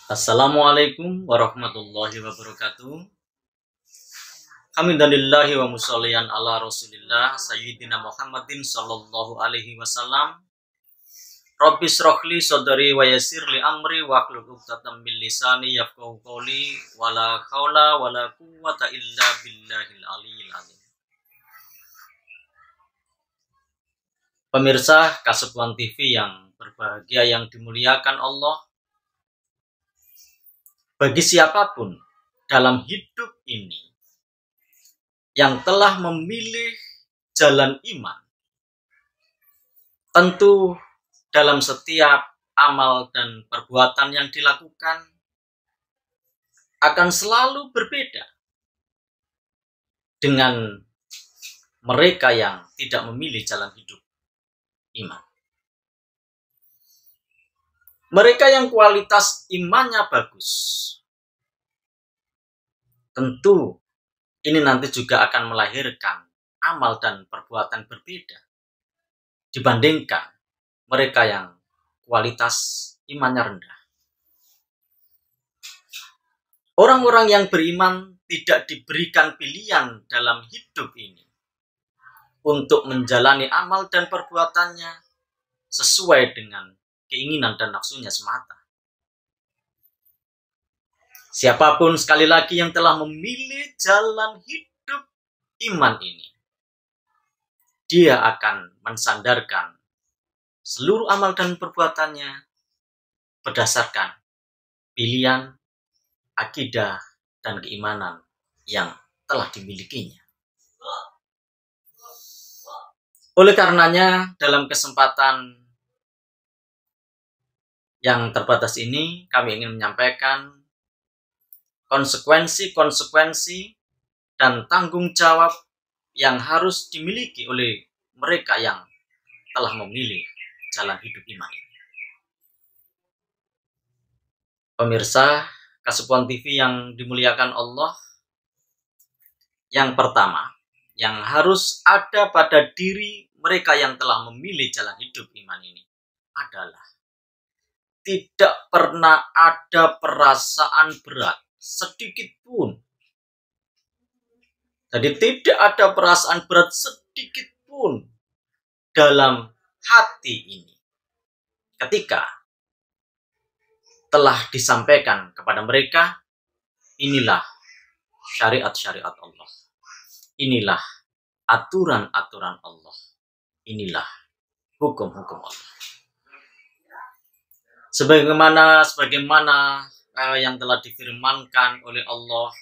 Assalamualaikum warahmatullahi wabarakatuh. Hamdalillahi wa musalliyan ala Rasulillah Sayyidina Muhammadin sallallahu alaihi wasallam. Rabbi shrahli sadri wa yassir li amri wa hlul 'uqdatam min lisani yafqahu qawli wala haula wala quwwata illa billahil aliyil azim. Pemirsa Kasepuan TV yang berbahagia yang dimuliakan Allah, bagi siapapun dalam hidup ini yang telah memilih jalan iman, tentu dalam setiap amal dan perbuatan yang dilakukan akan selalu berbeda dengan mereka yang tidak memilih jalan hidup iman. Mereka yang kualitas imannya bagus, tentu ini nanti juga akan melahirkan amal dan perbuatan berbeda dibandingkan mereka yang kualitas imannya rendah. Orang-orang yang beriman tidak diberikan pilihan dalam hidup ini untuk menjalani amal dan perbuatannya sesuai dengan keinginan dan nafsunya semata. Siapapun sekali lagi yang telah memilih jalan hidup iman ini, dia akan mensandarkan seluruh amal dan perbuatannya berdasarkan pilihan, akidah, dan keimanan yang telah dimilikinya. Oleh karenanya, dalam kesempatan yang terbatas ini, kami ingin menyampaikan konsekuensi-konsekuensi dan tanggung jawab yang harus dimiliki oleh mereka yang telah memilih jalan hidup iman ini. Pemirsa Kasepuan TV yang dimuliakan Allah, yang pertama yang harus ada pada diri mereka yang telah memilih jalan hidup iman ini adalah tidak pernah ada perasaan berat sedikit pun. Jadi tidak ada perasaan berat sedikit pun dalam hati ini ketika telah disampaikan kepada mereka, inilah syariat-syariat Allah, inilah aturan-aturan Allah, inilah hukum-hukum Allah. Sebagaimana yang telah difirmankan oleh Allah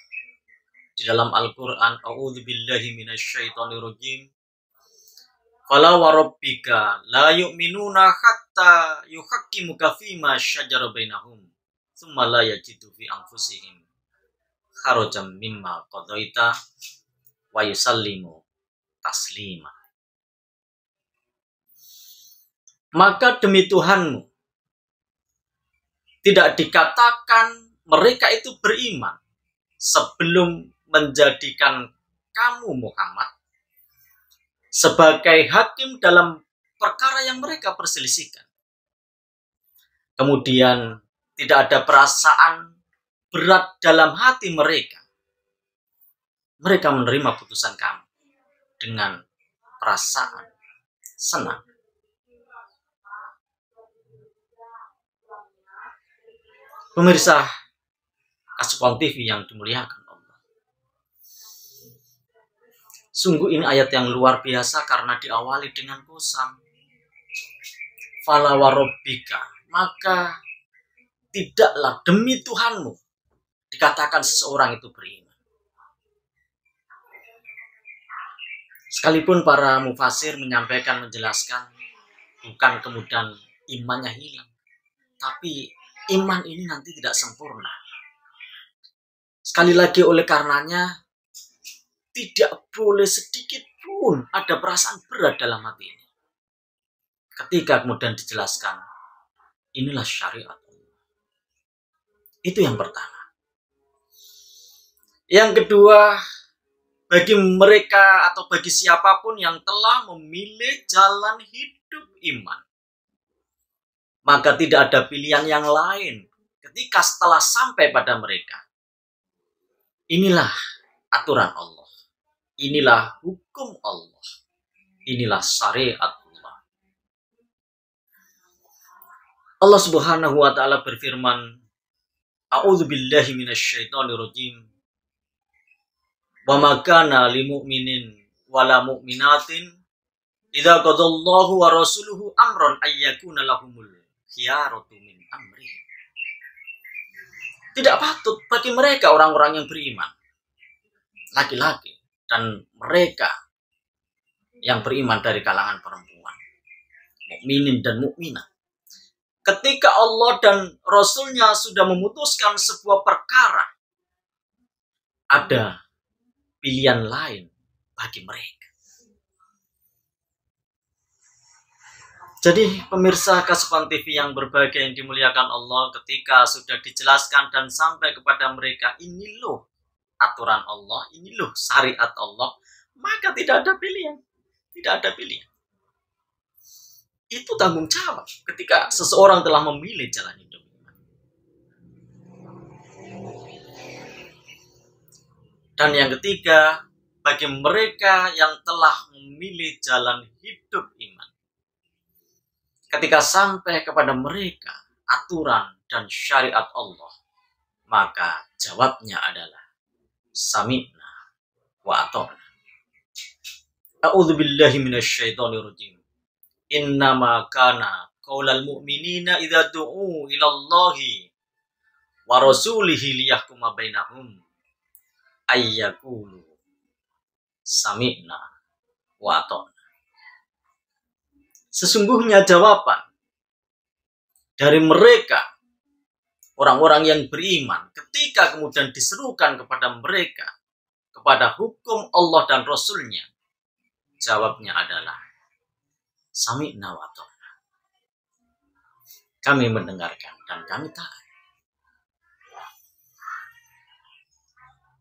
di dalam Al-Quran, A'udzubillahi minasyaitonirrajim, fala warabbika la yu'minuna hatta yuhaqqimuka fima syajara bainahum tsumma la yajidu fi anfusihim harajan mimma qadaita wa yusallimu taslima. Maka demi Tuhanmu, tidak dikatakan mereka itu beriman sebelum menjadikan kamu Muhammad sebagai hakim dalam perkara yang mereka perselisihkan. Kemudian tidak ada perasaan berat dalam hati mereka. Mereka menerima putusan kamu dengan perasaan senang. Pemirsa Kasepuan TV yang dimuliakan Allah, sungguh ini ayat yang luar biasa karena diawali dengan qasam. Fala warabbika, maka tidaklah demi Tuhanmu dikatakan seseorang itu beriman. Sekalipun para mufasir menyampaikan, menjelaskan, bukan kemudian imannya hilang, tapi iman ini nanti tidak sempurna. Sekali lagi oleh karenanya tidak boleh sedikit pun ada perasaan berat dalam hati ini. Ketika kemudian dijelaskan, inilah syariat Allah. Itu yang pertama. Yang kedua, bagi mereka atau bagi siapapun yang telah memilih jalan hidup iman, maka tidak ada pilihan yang lain ketika setelah sampai pada mereka, inilah aturan Allah, inilah hukum Allah, inilah syariat Allah. Allah Subhanahu wa taala berfirman, A'udzubillahi minasyaitonirrajim. Wa ma kana lil mu'minin wala mu'minatin idza qadallahu wa rasuluhu amran ayyakuna lahumul khiyaratu min amrihim. Tidak patut bagi mereka orang-orang yang beriman, laki-laki dan mereka yang beriman dari kalangan perempuan, mukminin dan mukminat. Ketika Allah dan Rasul-Nya sudah memutuskan sebuah perkara, ada pilihan lain bagi mereka. Jadi pemirsa Kasupan TV yang berbahagia yang dimuliakan Allah, ketika sudah dijelaskan dan sampai kepada mereka, ini loh aturan Allah, ini loh syariat Allah, maka tidak ada pilihan. Tidak ada pilihan. Itu tanggung jawab ketika seseorang telah memilih jalan hidup. Dan yang ketiga, bagi mereka yang telah memilih jalan hidup iman, ketika sampai kepada mereka aturan dan syariat Allah, maka jawabnya adalah sami'na wa ata'na. A'udzubillahi minasyaitonirrajim. Innama kana qaulal mu'minina idza du'u ila Allahi wa rasulihi liyahkuma bainahum ayyaqulu sami'na wa ata'na. Sesungguhnya jawaban dari mereka orang-orang yang beriman ketika kemudian diserukan kepada mereka kepada hukum Allah dan Rasul-Nya, jawabnya adalah sami'na wa ata'na. Kami mendengarkan dan kami taat.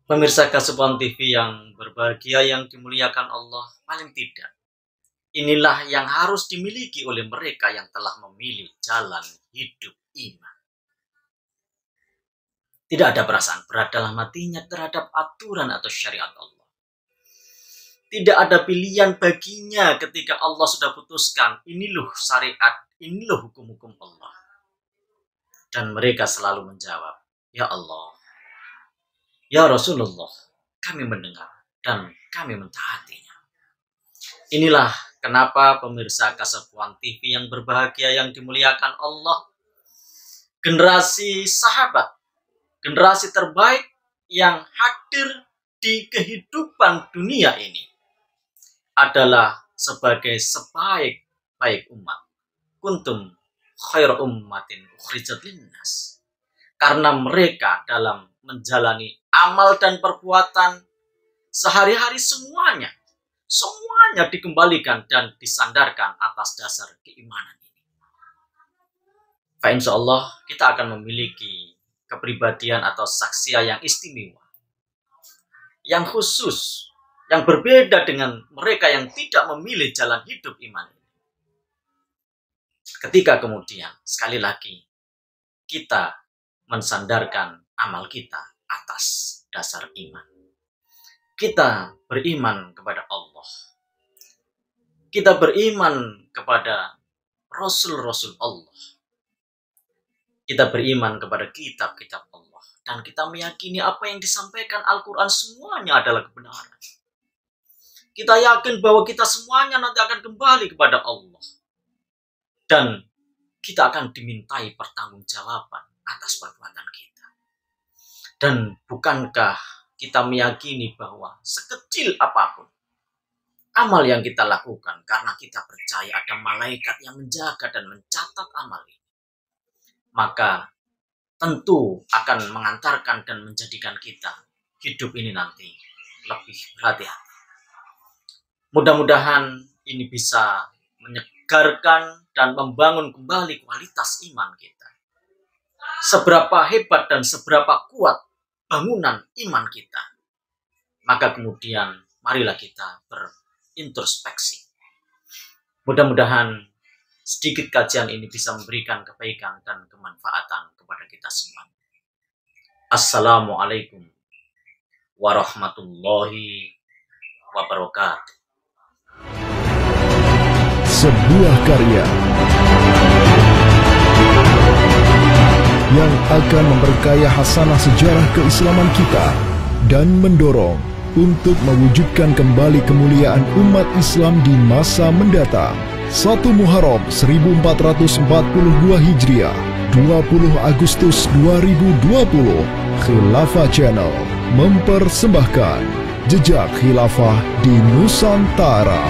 Pemirsa Kasupan TV yang berbahagia yang dimuliakan Allah, paling tidak inilah yang harus dimiliki oleh mereka yang telah memilih jalan hidup iman. Tidak ada perasaan berat dalam hatinya terhadap aturan atau syariat Allah. Tidak ada pilihan baginya ketika Allah sudah putuskan, ini loh syariat, ini loh hukum-hukum Allah. Dan mereka selalu menjawab, ya Allah, ya Rasulullah, kami mendengar dan kami mentaatinya. Inilah kenapa pemirsa Kasupan TV yang berbahagia yang dimuliakan Allah, generasi sahabat, generasi terbaik yang hadir di kehidupan dunia ini adalah sebagai sebaik-baik umat. Kuntum khair ummatin ukhrijat linnas. Karena mereka dalam menjalani amal dan perbuatan sehari-hari semuanya dikembalikan dan disandarkan atas dasar keimanan ini. Insya Allah kita akan memiliki kepribadian atau saksia yang istimewa, yang khusus, yang berbeda dengan mereka yang tidak memilih jalan hidup iman ini. Ketika kemudian sekali lagi kita mensandarkan amal kita atas dasar iman. Kita beriman kepada Allah. Kita beriman kepada Rasul-Rasul Allah. Kita beriman kepada kitab-kitab Allah. Dan kita meyakini apa yang disampaikan Al-Quran semuanya adalah kebenaran. Kita yakin bahwa kita semuanya nanti akan kembali kepada Allah. Dan kita akan dimintai pertanggungjawaban atas perbuatan kita. Dan bukankah kita meyakini bahwa sekecil apapun amal yang kita lakukan, karena kita percaya ada malaikat yang menjaga dan mencatat amal ini, maka tentu akan mengantarkan dan menjadikan kita hidup ini nanti lebih berhati-hati. Mudah-mudahan ini bisa menyegarkan dan membangun kembali kualitas iman kita. Seberapa hebat dan seberapa kuat bangunan iman kita, maka kemudian marilah kita berintrospeksi. Mudah-mudahan sedikit kajian ini bisa memberikan kebaikan dan kemanfaatan kepada kita semua. Assalamualaikum warahmatullahi wabarakatuh. Sebuah karya yang akan memperkaya hasanah sejarah keislaman kita dan mendorong untuk mewujudkan kembali kemuliaan umat Islam di masa mendatang. 1 Muharram 1442 Hijriah, 20 Agustus 2020, Khilafah Channel mempersembahkan Jejak Khilafah di Nusantara.